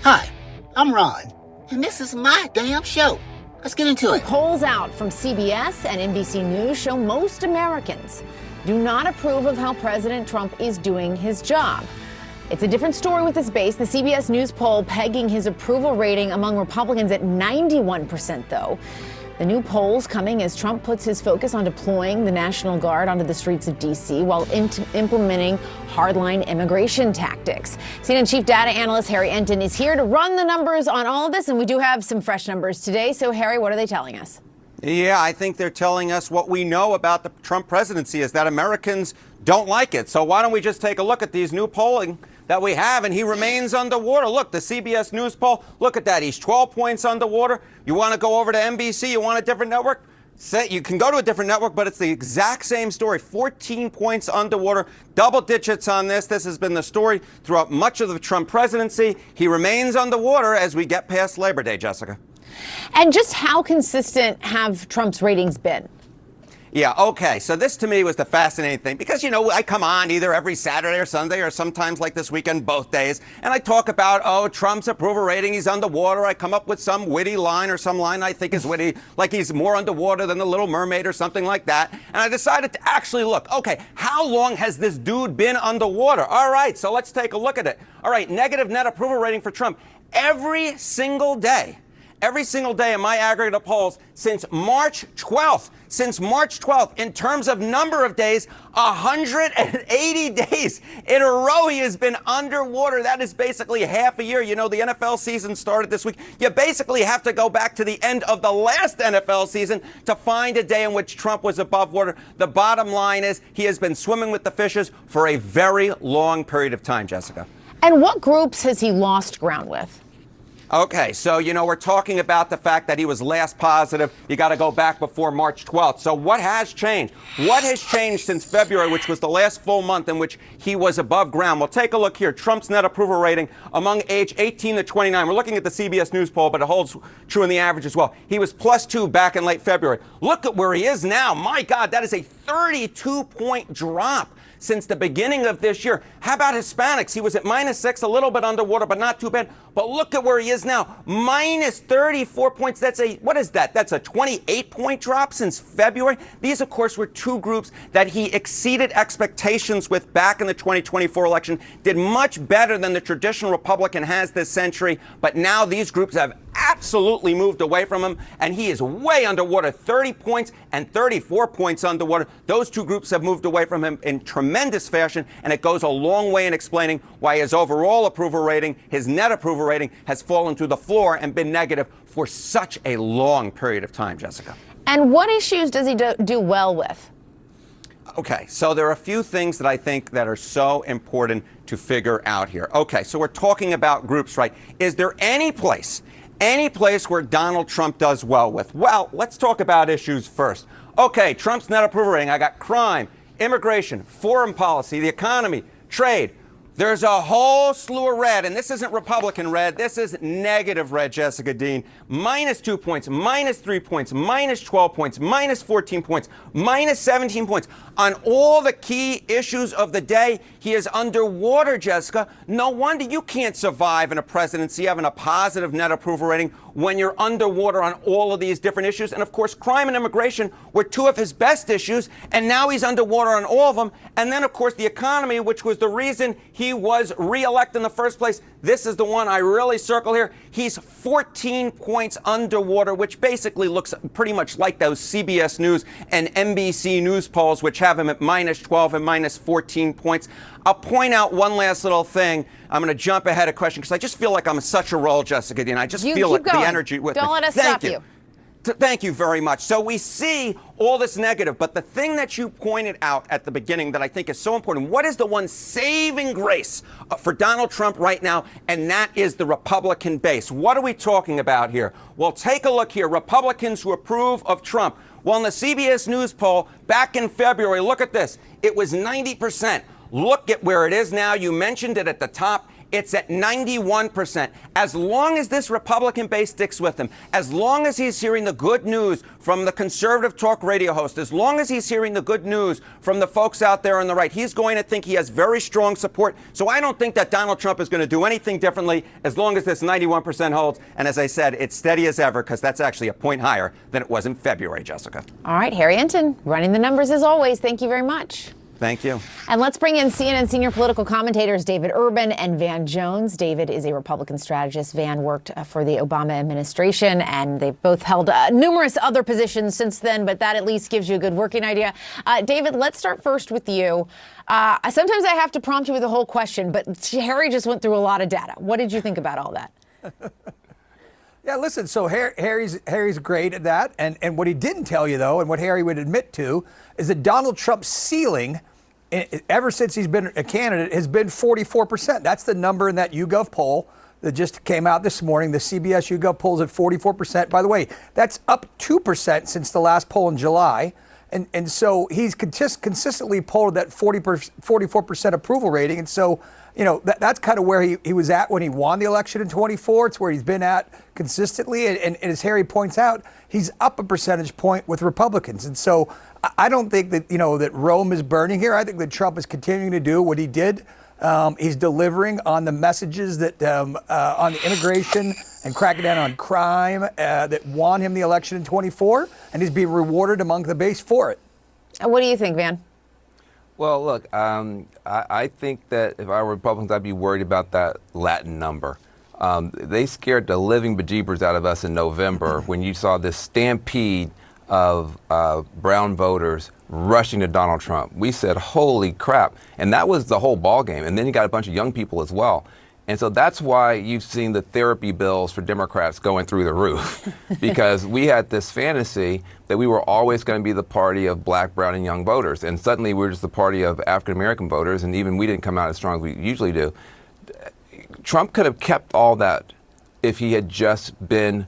Hi, I'm Ron, and this is my damn show. Let's get into it. Polls out from CBS and NBC News show most Americans do not approve of how President Trump is doing his job. It's a different story with this base. The CBS News poll pegging his approval rating among Republicans at 91%, though. The new polls coming as Trump puts his focus on deploying the National Guard onto the streets of D.C. while implementing hardline immigration tactics. CNN chief data analyst Harry Enton is here to run the numbers on all of this, and we do have some fresh numbers today. So, Harry, what are they telling us? Yeah, I think they're telling us what we know about the Trump presidency is that Americans don't like it. So why don't we just take a look at these new polling that we have, and he remains underwater. Look, the CBS News poll, look at that. He's 12 points underwater. You want to go over to NBC? You want a different network? You can go to a different network, but it's the exact same story. 14 points underwater, double digits on this. This has been the story throughout much of the Trump presidency. He remains underwater as we get past Labor Day, Jessica. And just how consistent have Trump's ratings been? Yeah, okay. So this to me was the fascinating thing because, you know, I come on either every Saturday or Sunday or sometimes like this weekend, both days, and I talk about, Trump's approval rating, he's underwater. I come up with some witty line or some line I think is witty, like he's more underwater than the Little Mermaid or something like that. And I decided to actually look, okay, how long has this dude been underwater? All right, so let's take a look at it. All right, negative net approval rating for Trump every single day in my aggregate polls since March 12th. Since March 12th, in terms of number of days, 180 days in a row he has been underwater. That is basically half a year. You know, the NFL season started this week. You basically have to go back to the end of the last NFL season to find a day in which Trump was above water. The bottom line is he has been swimming with the fishes for a very long period of time, Jessica. And what groups has he lost ground with? Okay, so, you know, we're talking about the fact that he was last positive. You got to go back before March 12th. So what has changed? What has changed since February, which was the last full month in which he was above ground? Well, take a look here. Trump's net approval rating among age 18 to 29. We're looking at the CBS News poll, but it holds true in the average as well. He was +2 back in late February. Look at where he is now. My God, that is a 32-point drop since the beginning of this year. How about Hispanics? He was at -6, a little bit underwater, but not too bad. But look at where he is now, -34 points. What is that? That's a 28-point drop since February. These, of course, were two groups that he exceeded expectations with back in the 2024 election, did much better than the traditional Republican has this century. But now these groups have absolutely moved away from him, and he is way underwater, 30 points and 34 points underwater. Those two groups have moved away from him in tremendous fashion, and it goes a long way in explaining why his overall approval rating, his net approval rating, has fallen through the floor and been negative for such a long period of time, Jessica. And what issues does he do well with? Okay, so there are a few things that I think that are so important to figure out here. Okay, so we're talking about groups, right? Is there any place where Donald Trump does well with? Well, let's talk about issues first. Okay, Trump's net approval rating. I got crime, immigration, foreign policy, the economy, trade. There's a whole slew of red, and this isn't Republican red. This is negative red, Jessica Dean. -2 points, -3 points, -12 points, -14 points, -17 points. On all the key issues of the day, he is underwater, Jessica. No wonder you can't survive in a presidency having a positive net approval rating when you're underwater on all of these different issues. And, of course, crime and immigration were two of his best issues, and now he's underwater on all of them. And then, of course, the economy, which was the reason he was reelected in the first place. This is the one I really circle here. He's 14 points underwater, which basically looks pretty much like those CBS News and NBC News polls, which have him at -12 and -14 points. I'll point out one last little thing. I'm going to jump ahead of question because I just feel like I'm in such a roll, Jessica Dean. I just feel like the energy with me. Don't let us stop you. Thank you very much. So we see all this negative, but the thing that you pointed out at the beginning that I think is so important, what is the one saving grace for Donald Trump right now? And that is the Republican base. What are we talking about here? Well, take a look here. Republicans who approve of Trump. Well, in the CBS News poll back in February, look at this. It was 90%. Look at where it is now. You mentioned it at the top. It's at 91%. As long as this Republican base sticks with him, as long as he's hearing the good news from the conservative talk radio host, as long as he's hearing the good news from the folks out there on the right, he's going to think he has very strong support. So I don't think that Donald Trump is going to do anything differently as long as this 91% holds. And as I said, it's steady as ever, because that's actually a point higher than it was in February, Jessica. All right, Harry Enton, running the numbers as always. Thank you very much. Thank you. And let's bring in CNN senior political commentators David Urban and Van Jones. David is a Republican strategist. Van worked for the Obama administration, and they've both held numerous other positions since then, but that at least gives you a good working idea. David, let's start first with you. Sometimes I have to prompt you with a whole question, but Harry just went through a lot of data. What did you think about all that? Yeah, listen, so Harry's great at that. And what he didn't tell you, though, and what Harry would admit to, is that Donald Trump's ceiling, ever since he's been a candidate, has been 44%. That's the number in that YouGov poll that just came out this morning. The CBS YouGov poll is at 44%. By the way, that's up 2% since the last poll in July. And so he's consistently polled that 44% approval rating. And so, you know, that's kind of where he was at when he won the election in 24. It's where he's been at consistently. And as Harry points out, he's up a percentage point with Republicans. And so I don't think that, you know, that Rome is burning here. I think that Trump is continuing to do what he did. He's delivering on the messages that on the immigration and cracking down on crime that won him the election in 24, and he's being rewarded among the base for it. What do you think, Van? Well, look, I think that if I were Republicans, I'd be worried about that Latin number. They scared the living bejeebers out of us in November when you saw this stampede of brown voters rushing to Donald Trump. We said, holy crap. And that was the whole ball game. And then you got a bunch of young people as well. And so that's why you've seen the therapy bills for Democrats going through the roof, because we had this fantasy that we were always going to be the party of black, brown, and young voters. And suddenly we're just the party of African-American voters. And even we didn't come out as strong as we usually do. Trump could have kept all that if he had done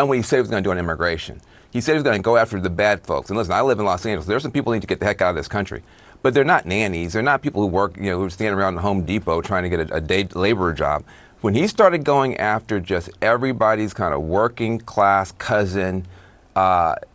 what he said he was going to do on immigration. He said he was going to go after the bad folks. And listen, I live in Los Angeles. There's some people who need to get the heck out of this country. But they're not nannies. They're not people who work, you know, who stand around the Home Depot trying to get a day laborer job. When he started going after just everybody's kind of working class cousin,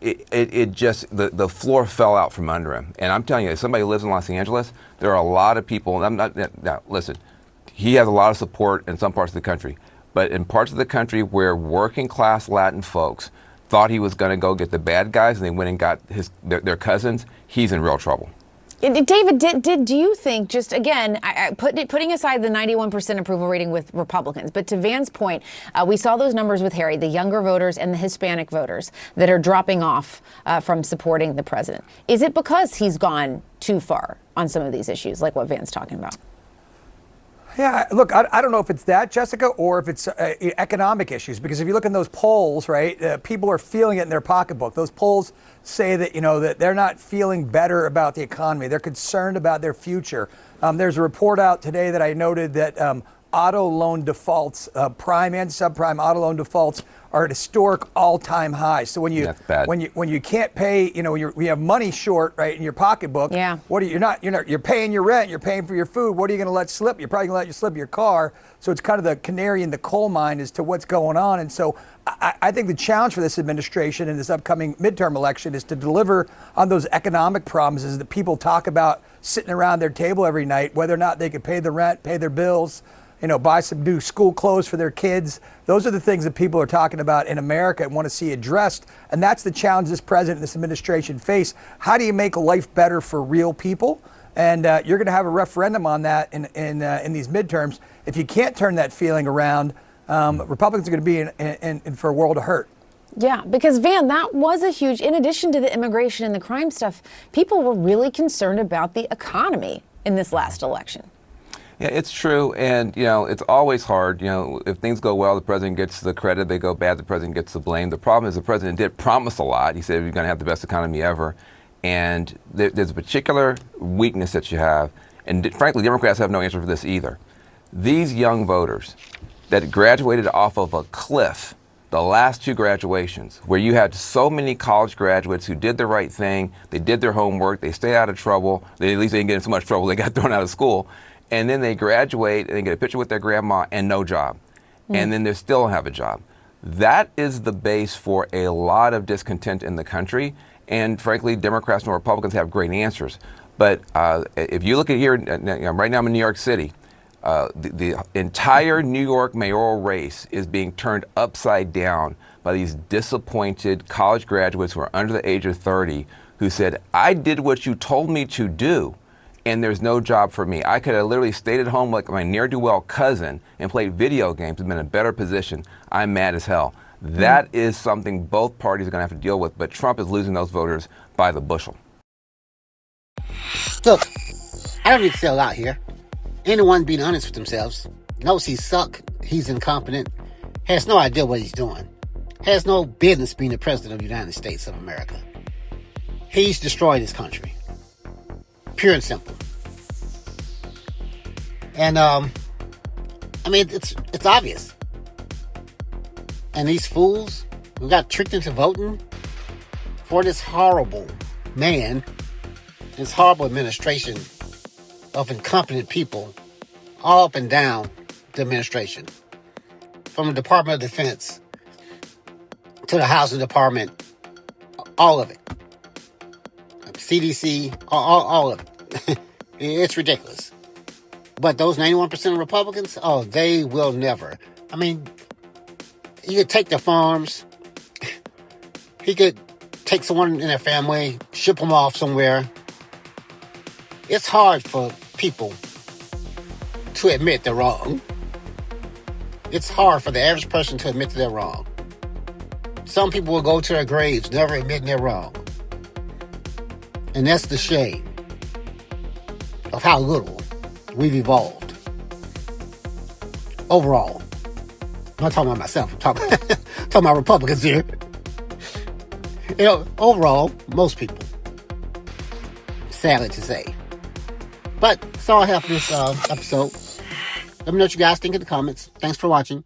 it just, the floor fell out from under him. And I'm telling you, as somebody who lives in Los Angeles, there are a lot of people, now listen, he has a lot of support in some parts of the country. But in parts of the country where working class Latin folks thought he was going to go get the bad guys and they went and got their cousins, he's in real trouble. David, do you think, just again, putting aside the 91% approval rating with Republicans, but to Van's point, we saw those numbers with Harry, the younger voters and the Hispanic voters that are dropping off from supporting the president. Is it because he's gone too far on some of these issues, like what Van's talking about? Yeah, look, I don't know if it's that, Jessica, or if it's economic issues. Because if you look in those polls, right, people are feeling it in their pocketbook. Those polls say that, you know, that they're not feeling better about the economy. They're concerned about their future. There's a report out today that I noted that auto loan defaults, prime and subprime auto loan defaults, are at historic all-time highs. So when you can't pay, you know, when you have money short, right, in your pocketbook, yeah. You're paying your rent, you're paying for your food. What are you going to let slip? You're probably going to let you slip your car. So it's kind of the canary in the coal mine as to what's going on. And so I think the challenge for this administration in this upcoming midterm election is to deliver on those economic promises that people talk about sitting around their table every night, whether or not they can pay the rent, pay their bills, you know, buy some new school clothes for their kids. Those are the things that people are talking about in America and want to see addressed. And that's the challenge this president and this administration face. How do you make life better for real people? And you're going to have a referendum on that in these midterms. If you can't turn that feeling around, Republicans are going to be in for a world of hurt. Yeah, because Van, that was a huge, in addition to the immigration and the crime stuff, people were really concerned about the economy in this last election. Yeah, it's true. And, you know, it's always hard. You know, if things go well, the president gets the credit. They go bad, the president gets the blame. The problem is the president did promise a lot. He said we're going to have the best economy ever. And there's a particular weakness that you have. And frankly, Democrats have no answer for this either. These young voters that graduated off of a cliff, the last two graduations, where you had so many college graduates who did the right thing, they did their homework, they stayed out of trouble, at least they didn't get in so much trouble, they got thrown out of school. and then they graduate and they get a picture with their grandma and no job. And then they still don't have a job. That is the base for a lot of discontent in the country. And frankly, Democrats and Republicans have great answers. But if you look at here, right now I'm in New York City, the entire New York mayoral race is being turned upside down by these disappointed college graduates who are under the age of 30 who said, I did what you told me to do, and there's no job for me. I could have literally stayed at home like my ne'er-do-well cousin and played video games and been in a better position. I'm mad as hell. That is something both parties are going to have to deal with, but Trump is losing those voters by the bushel. Look, I don't need to sell out here. Anyone being honest with themselves knows he's suck, he's incompetent, has no idea what he's doing, has no business being the president of the United States of America. He's destroyed his country. Pure and simple. And, I mean, it's obvious. And these fools who got tricked into voting for this horrible man, this horrible administration of incompetent people all up and down the administration. From the Department of Defense to the Housing Department, all of it. CDC, all of it. It's ridiculous. But those 91% of Republicans, oh, they will never. I mean, he could take the farms. He could take someone in their family, ship them off somewhere. It's hard for people to admit they're wrong. It's hard for the average person to admit that they're wrong. Some people will go to their graves never admitting they're wrong. And that's the shame of how little we've evolved. Overall. I'm not talking about myself. I'm talking about Republicans here. You know, overall, most people. Sadly to say. But that's all I have for this episode. Let me know what you guys think in the comments. Thanks for watching.